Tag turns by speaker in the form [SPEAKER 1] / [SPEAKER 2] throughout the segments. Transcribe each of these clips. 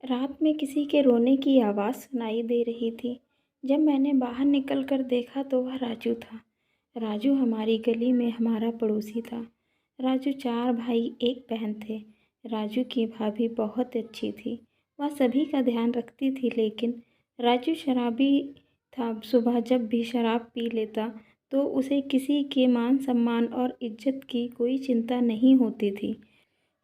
[SPEAKER 1] रात में किसी के रोने की आवाज़ सुनाई दे रही थी। जब मैंने बाहर निकलकर देखा तो वह राजू था। राजू हमारी गली में हमारा पड़ोसी था। राजू 4 भाई 1 बहन थे। राजू की भाभी बहुत अच्छी थी। वह सभी का ध्यान रखती थी, लेकिन राजू शराबी था। सुबह जब भी शराब पी लेता तो उसे किसी के मान सम्मान और इज्जत की कोई चिंता नहीं होती थी।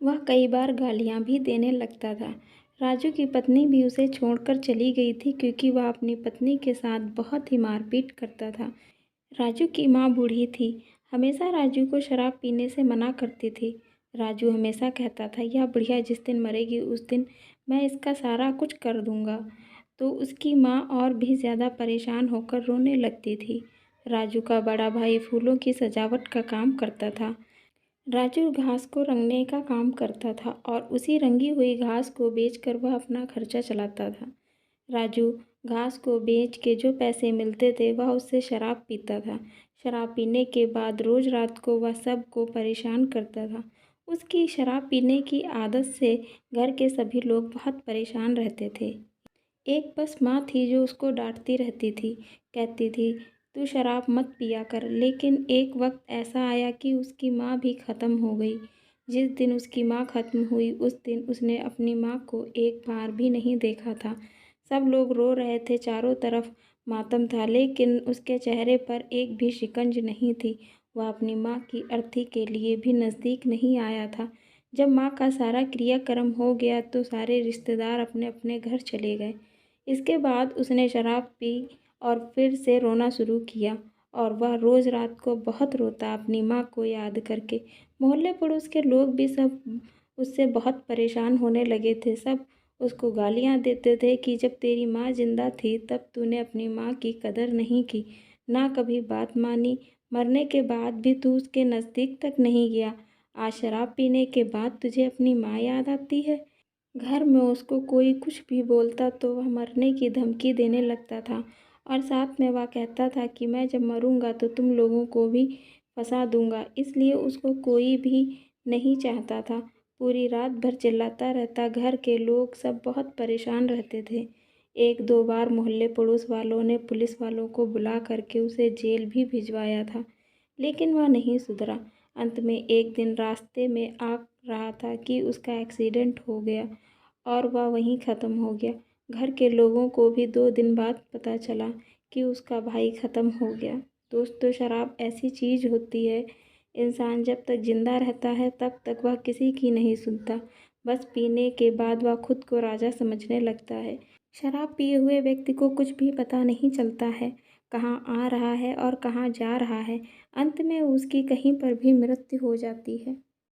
[SPEAKER 1] वह कई बार गालियाँ भी देने लगता था। राजू की पत्नी भी उसे छोड़कर चली गई थी, क्योंकि वह अपनी पत्नी के साथ बहुत ही मारपीट करता था। राजू की माँ बूढ़ी थी, हमेशा राजू को शराब पीने से मना करती थी। राजू हमेशा कहता था, यह बुढ़िया जिस दिन मरेगी उस दिन मैं इसका सारा कुछ कर दूँगा। तो उसकी माँ और भी ज़्यादा परेशान होकर रोने लगती थी। राजू का बड़ा भाई फूलों की सजावट का काम करता था। राजू घास को रंगने का काम करता था और उसी रंगी हुई घास को बेचकर वह अपना खर्चा चलाता था। राजू घास को बेच के जो पैसे मिलते थे वह उससे शराब पीता था। शराब पीने के बाद रोज़ रात को वह सबको परेशान करता था। उसकी शराब पीने की आदत से घर के सभी लोग बहुत परेशान रहते थे। एक बस माँ थी जो उसको डांटती रहती थी, कहती थी तू शराब मत पिया कर। लेकिन एक वक्त ऐसा आया कि उसकी माँ भी ख़त्म हो गई। जिस दिन उसकी माँ ख़त्म हुई उस दिन उसने अपनी माँ को एक बार भी नहीं देखा था। सब लोग रो रहे थे, चारों तरफ मातम था, लेकिन उसके चेहरे पर एक भी शिकंज नहीं थी। वह अपनी माँ की अर्थी के लिए भी नज़दीक नहीं आया था। जब माँ का सारा क्रियाक्रम हो गया तो सारे रिश्तेदार अपने अपने घर चले गए। इसके बाद उसने शराब पी और फिर से रोना शुरू किया, और वह रोज़ रात को बहुत रोता अपनी माँ को याद करके। मोहल्ले पड़ोस के लोग भी सब उससे बहुत परेशान होने लगे थे। सब उसको गालियाँ देते थे कि जब तेरी माँ जिंदा थी तब तूने अपनी माँ की कदर नहीं की, ना कभी बात मानी। मरने के बाद भी तू उसके नज़दीक तक नहीं गया। आज शराब पीने के बाद तुझे अपनी माँ याद आती है। घर में उसको कोई कुछ भी बोलता तो वह मरने की धमकी देने लगता था, और साथ में वह कहता था कि मैं जब मरूंगा तो तुम लोगों को भी फंसा दूंगा। इसलिए उसको कोई भी नहीं चाहता था। पूरी रात भर चिल्लाता रहता। घर के लोग सब बहुत परेशान रहते थे। 1-2 बार मोहल्ले पड़ोस वालों ने पुलिस वालों को बुला करके उसे जेल भी भिजवाया था, लेकिन वह नहीं सुधरा। अंत में एक दिन रास्ते में आ रहा था कि उसका एक्सीडेंट हो गया और वह वहीं ख़त्म हो गया। घर के लोगों को भी 2 दिन बाद पता चला कि उसका भाई ख़त्म हो गया। दोस्तों, शराब ऐसी चीज़ होती है, इंसान जब तक ज़िंदा रहता है तब तक वह किसी की नहीं सुनता। बस पीने के बाद वह खुद को राजा समझने लगता है। शराब पिए हुए व्यक्ति को कुछ भी पता नहीं चलता है, कहाँ आ रहा है और कहाँ जा रहा है। अंत में उसकी कहीं पर भी मृत्यु हो जाती है।